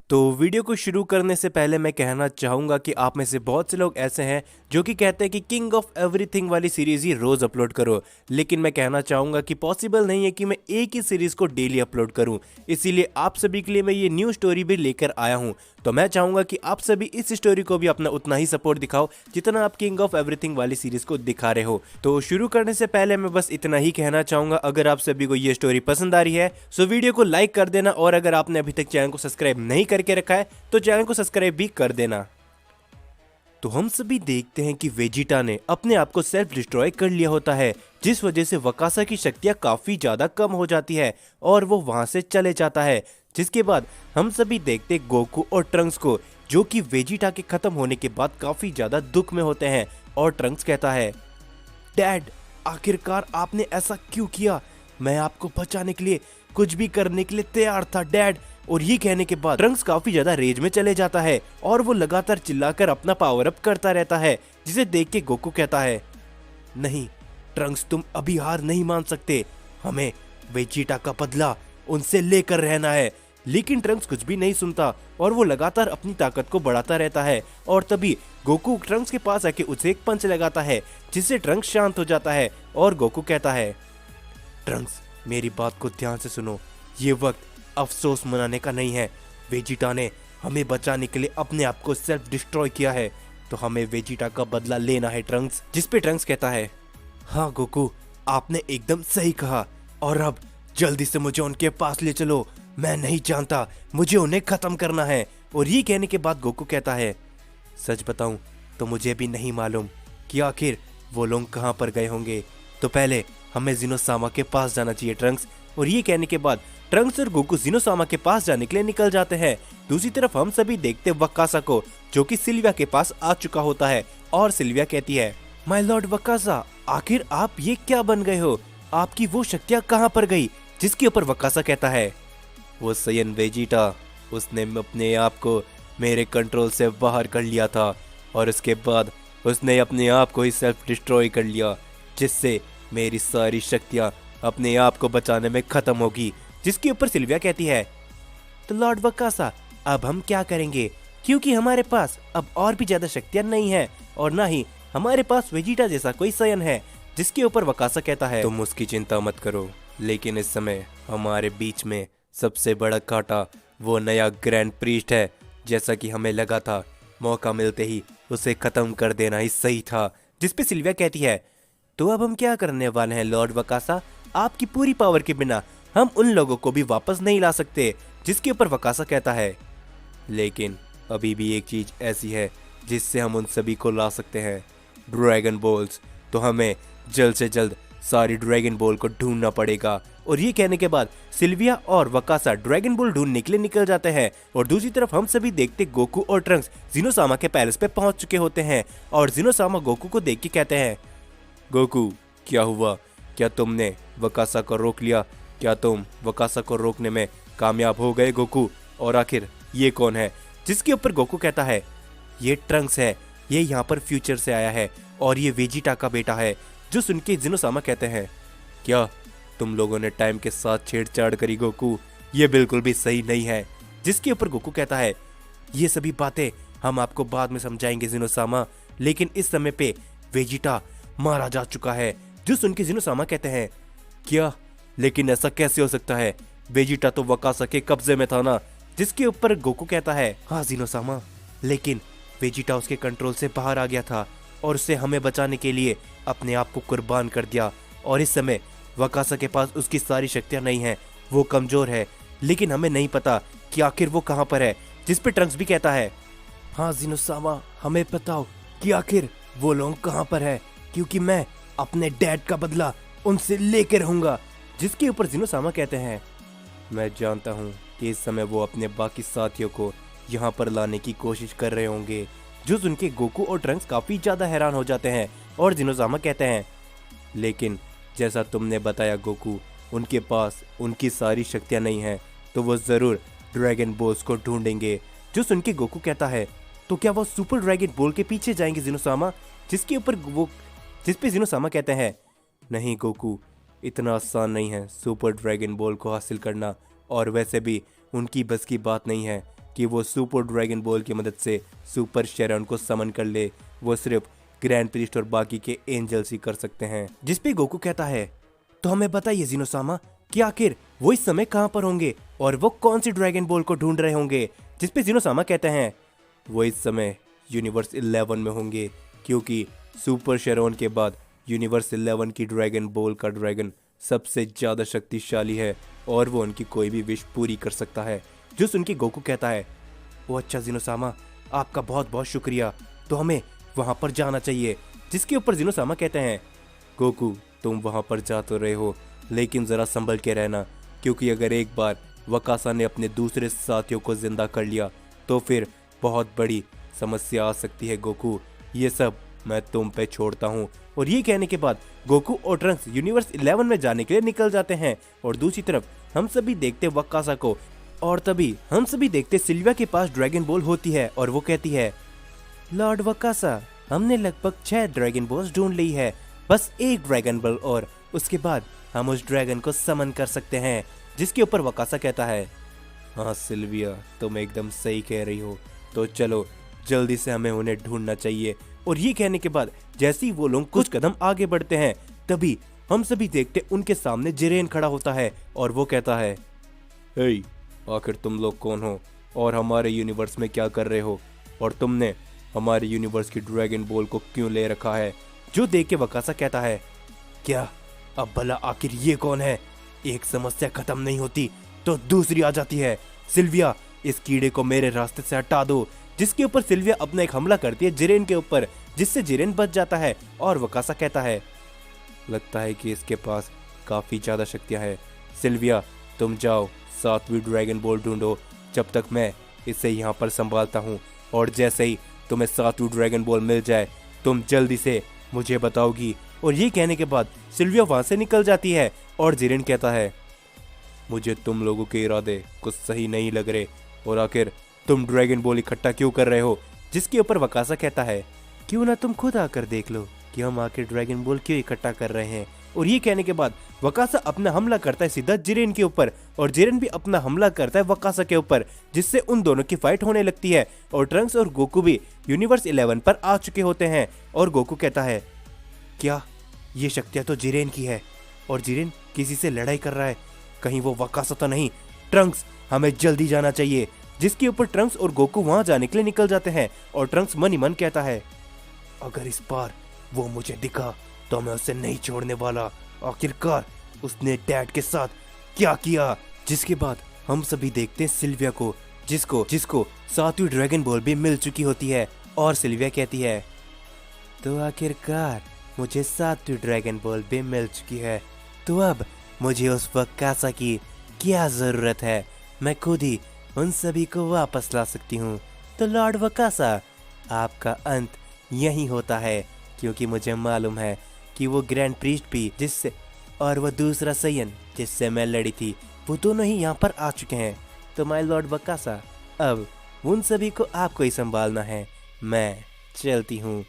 तो वीडियो को शुरू करने से पहले मैं कहना चाहूँगा कि आप में से बहुत से लोग ऐसे हैं जो कि कहते हैं कि किंग ऑफ एवरीथिंग वाली सीरीज़ ही रोज़ अपलोड करो, लेकिन मैं कहना चाहूँगा कि पॉसिबल नहीं है कि मैं एक ही सीरीज़ को डेली अपलोड करूँ। इसीलिए आप सभी के लिए मैं ये न्यू स्टोरी भी लेकर आया हूँ। तो मैं चाहूँगा कि आप सभी इस स्टोरी को भी अपना उतना ही सपोर्ट दिखाओ जितना आप किंग ऑफ एवरीथिंग वाली सीरीज़ को दिखा रहे हो। तो शुरू करने से पहले मैं बस इतना ही कहना चाहूँगा, अगर आप सभी को ये स्टोरी पसंद आ रही है तो वीडियो को लाइक कर देना, और अगर आपने अभी तक चैनल को सब्सक्राइब नहीं करके रखा है तो चैनल को सब्सक्राइब भी कर देना। तो हम सभी देखते हैं कि वेजिटा ने अपने आप को सेल्फ डिस्ट्रॉय कर लिया होता है, जिस वजह से वकासा की शक्तियां काफी ज्यादा कम हो जाती है और वो वहां से चले जाता है। जिसके बाद हम सभी देखते गोकू और ट्रंक्स को, जो कि वेजिटा के खत्म होने के बाद काफी ज्यादा दुख में होते हैं। और ट्रंक्स कहता है, डैड आखिरकार आपने ऐसा क्यों किया? मैं आपको बचाने के लिए कुछ भी करने के लिए तैयार था डैड। और ये कहने के बाद ट्रंक्स काफी ज्यादा रेज में चले जाता है और वो लगातार चिल्लाकर अपना पावर अप करता रहता है, जिसे देख के गोकू कहता है, नहीं ट्रंक्स तुम अभी हार नहीं मान सकते, हमें वेजिटा का बदला उनसे लेकर रहना है। लेकिन ट्रंक्स कुछ भी नहीं सुनता और वो लगातार अपनी ताकत को बढ़ाता रहता है। और तभी गोकू ट्रंक्स के पास आके उसे एक पंच लगाता है, जिससे ट्रंक्स शांत हो जाता है। और गोकू कहता है, ट्रंक्स मेरी बात को ध्यान से सुनो, ये वक्त अफसोस मनाने का नहीं है। वेजिटा ने हमें बचाने के लिए अपने आप को सेल्फ डिस्ट्रॉय किया है, तो हमें वेजिटा का बदला लेना है ट्रंक्स। जिस पे ट्रंक्स कहता है, हाँ गोकू आपने एकदम सही कहा, और अब जल्दी से मुझे उनके पास ले चलो, मैं नहीं जानता, मुझे उन्हें खत्म करना है। और ये कहने के बाद गोकू कहता है, सच बताऊं तो मुझे भी नहीं मालूम कि आखिर वो लोग कहाँ पर गए होंगे, तो पहले हमें जिनोसामा के पास जाना चाहिए ट्रंक्स। और ये कहने के बाद ट्रंक्स और गोकू जिनोसामा के पास जाने के लिए निकल जाते हैं। दूसरी तरफ हम सभी देखते वकासा को, जो कि सिल्विया के पास आ चुका होता है। और सिल्विया कहती है, माय लॉर्ड वकासा आखिर आप ये क्या बन गए हो? आपकी वो शक्तियां कहाँ पर गई? जिसके ऊपर वकासा कहता है, वो सयन वेजिटा, उसने अपने आप को मेरे कंट्रोल से बाहर कर लिया था और उसके बाद उसने अपने आप को ही सेल्फ डिस्ट्रॉय कर लिया, जिससे मेरी सारी शक्तियां अपने आप को बचाने में खत्म होगी। जिसके ऊपर सिल्विया कहती है, तो लॉर्ड वकासा अब हम क्या करेंगे, क्योंकि हमारे पास अब और भी ज्यादा शक्तियां नहीं है और ना ही हमारे पास वेजिटा जैसा कोई सयन है। जिसके ऊपर वकासा कहता है, तुम उसकी चिंता मत करो, लेकिन इस समय हमारे बीच में सबसे बड़ा कांटा वो नया ग्रैंड प्रीस्ट है। जैसा कि हमें लगा था, मौका मिलते ही उसे खत्म कर देना ही सही था। जिसपे सिल्विया कहती है, तो अब हम क्या करने वाले हैं लॉर्ड वकासा? आपकी पूरी पावर के बिना हम उन लोगों को भी वापस नहीं ला सकते। जिसके ऊपर वकासा कहता है, लेकिन अभी भी एक चीज ऐसी है जिससे हम उन सभी को ला सकते हैं, ड्रैगन बॉल्स। तो हमें जल्द से जल्द सारी ड्रैगन बॉल को ढूंढना पड़ेगा। और ये कहने के बाद सिल्विया और वकासा ड्रैगन बॉल ढूंढने के लिए निकल जाते हैं। और दूसरी तरफ हम सभी देखते गोकू और ट्रंक्स जिनोसामा के पैलेस पे पहुंच चुके होते हैं। और जिनोसामा गोकू को देख के कहते हैं, गोकू क्या हुआ? क्या तुमने वकासा को रोक लिया? क्या तुम वकासा को रोकने में कामयाब हो गए गोकू? और आखिर ये कौन है? जिसके ऊपर गोकू कहता है, ये ट्रंक्स है, ये यहाँ पर फ्यूचर से आया है और ये वेजिटा का बेटा है। जो सुन के जिनोसामा कहते हैं, क्या तुम लोगों ने टाइम के साथ छेड़छाड़ करी गोकू? ये बिल्कुल भी सही नहीं है। जिसके ऊपर गोकू कहता है, ये सभी बातें हम आपको बाद में समझाएंगे जिनोसामा, लेकिन इस समय पे वेजिटा मारा जा चुका है। जो सुन के जिनोसामा कहते हैं, क्या? लेकिन ऐसा कैसे हो सकता है? वेजिटा तो वकासा के कब्जे में था ना। जिसके ऊपर गोकू कहता है, हाँ जिनोसामा, लेकिन वेजिटा उसके कंट्रोल से बाहर आ गया था और उसे हमें बचाने के लिए अपने आप को कुर्बान कर दिया। और इस समय वकासा के पास उसकी सारी शक्तियां नहीं है, वो कमजोर है, लेकिन हमें नहीं पता कि आखिर वो कहां पर है। जिस पे ट्रंक्स भी कहता है, हाँ जिनोसामा, हमें बताओ कि आखिर वो लोग कहां पर है, क्योंकि मैं अपने डैड का बदला उनसे लेकर रहूंगा। जिसके ऊपर जिनोसामा कहते हैं, मैं जानता हूँ कि इस समय वो अपने बाकी साथियों को यहाँ पर लाने की कोशिश कर रहे होंगे। जो सुन के गोकू और ट्रंक्स काफी ज्यादा हैरान हो जाते हैं। और जिनोसामा कहते हैं, लेकिन जैसा तुमने बताया गोकू, उनके पास उनकी सारी शक्तियां नहीं हैं, तो वो जरूर ड्रैगन बॉल्स को ढूंढेंगे। जो सुन के गोकू कहता है, तो क्या वो सुपर ड्रैगन बॉल के पीछे जाएंगे जिनोसामा? जिस पे जिनोसामा कहते हैं, नहीं गोकू, इतना आसान नहीं है सुपर ड्रैगन बॉल को हासिल करना, और वैसे भी उनकी बस की बात नहीं है। कि वो सुपर ड्रैगन बॉल की मदद से सुपर शेरॉन को समन कर ले। वो सिर्फ ग्रैंड प्रीस्ट और बाकी के एंजल्स ही कर सकते हैं। जिस पे गोकू कहता है, तो हमें बताइए ज़ीनोसामा कि आखिर वो इस समय कहाँ पर होंगे और वो कौन सी ड्रैगन बॉल को ढूंढ रहे होंगे। जिस पे ज़ीनोसामा कहते हैं वो इस समय यूनिवर्स 11 में होंगे, क्योंकि सुपर शेरॉन के बाद यूनिवर्स 11 की ड्रैगन बॉल का ड्रैगन सबसे ज्यादा शक्तिशाली है और वो उनकी कोई भी विश पूरी कर सकता है। जो सुन के गोकू कहता है, ओ अच्छा ज़ीनोसामा, आपका बहुत बहुत शुक्रिया, तो हमें वहाँ पर जाना चाहिए। जिसके ऊपर ज़ीनोसामा कहते हैं, गोकू तुम वहाँ पर जा तो रहे हो, लेकिन ज़रा संभल के रहना, क्योंकि अगर एक बार वकासा ने अपने दूसरे साथियों को जिंदा कर लिया तो फिर बहुत बड़ी समस्या आ सकती है गोकू। ये सब मैं तुम पे छोड़ता हूँ। और ये कहने के बाद गोकू और ट्रंक्स यूनिवर्स 11 में जाने के लिए निकल जाते हैं। और दूसरी तरफ हम सभी देखते वकासा को, और तभी हम सभी देखते सिल्विया के पास ड्रैगन बॉल होती है और वो कहती है, लॉर्ड वकासा, हमने लगभग 6 ड्रैगन बॉल्स ढूंढ ली है, बस एक ड्रैगन बॉल और उसके बाद हम उस ड्रैगन को समन कर सकते हैं। जिसके ऊपर वकासा कहता है, हाँ सिल्विया, तुम एकदम सही कह रही हो, तो चलो जल्दी से हमें उन्हें ढूंढना चाहिए। और ये कहने के बाद जैसे ही वो लोग कुछ कदम आगे बढ़ते हैं, तभी हम सभी देखते उनके सामने जिरेन खड़ा होता है और वो कहता है, हे, आखिर तुम लोग कौन हो और हमारे यूनिवर्स में क्या कर रहे हो, और तुमने हमारे यूनिवर्स की ड्रैगन बॉल को क्यों ले रखा है। जो देख के वकासा कहता है, क्या अब भला आखिर ये कौन है। एक समस्या खत्म नहीं होती तो दूसरी आ जाती है। सिल्विया, इस कीड़े को मेरे रास्ते से हटा दो। जिसके ऊपर सिल्विया अपना एक हमला करती है जिरेन के ऊपर, जिससे जिरेन बच जाता है। और वकासा कहता है, लगता है कि इसके पास काफी ज्यादा शक्तियां हैं। सिल्विया, तुम जाओ 7वीं ड्रैगन बॉल ढूंढो, जब तक मैं इसे यहाँ पर संभालता हूँ। और जैसे ही तुम्हें 7वीं ड्रैगन बॉल मिल जाए, तुम जल्दी से मुझे बताओगी। और ये कहने के बाद सिल्विया वहां से निकल जाती है और जिरेन कहता है, मुझे तुम लोगों के इरादे कुछ सही नहीं लग रहे, और आखिर तुम ड्रैगन बॉल इकट्ठा क्यों कर रहे हो। जिसके ऊपर वकासा कहता है, क्यों ना तुम खुद आकर देख लो कि हम आखिर ड्रैगन बॉल क्यों इकट्ठा कर रहे हैं। और ये कहने के बाद वकासा अपना हमला करता है सीधा जिरेन के ऊपर, और जिरेन भी अपना हमला करता है वकासा के ऊपर, जिससे उन दोनों की फाइट होने लगती है। और ट्रंक्स और गोकू भी यूनिवर्स 11 पर आ चुके होते हैं। और गोकू कहता है, क्या ये शक्तियां तो जिरेन की है, और जिरेन किसी से लड़ाई कर रहा है, कहीं वो वकासा तो नहीं। ट्रंक्स, हमें जल्दी जाना चाहिए। जिसके ऊपर ट्रंक्स और गोकू वहां जाने के लिए निकल जाते हैं। और ट्रंक्स मन ही मन कहता है, अगर इस बार वो मुझे दिखा तो मैं उसे नहीं छोड़ने वाला। आखिरकार उसने डैड के साथ क्या किया। जिसके बाद हम सभी देखते हैं सिल्विया को, जिसको 7वीं ड्रैगन बॉल भी मिल चुकी होती है। और सिल्विया कहती है, तो आखिरकार मुझे 7वीं ड्रैगन बॉल भी मिल चुकी है, तो अब मुझे उस वकासा की क्या जरूरत है। मैं खुद ही उन सभी को वापस ला सकती हूँ। तो लॉर्ड वकासा, आपका अंत यही होता है, क्योंकि मुझे मालूम है कि वो ग्रैंड प्रीस्ट भी जिससे और वो दूसरा सयन जिससे मैं लड़ी थी, वो दोनों ही यहाँ पर आ चुके हैं। तो माय लॉर्ड वकासा, अब उन सभी को आपको ही संभालना है। मैं चलती हूँ।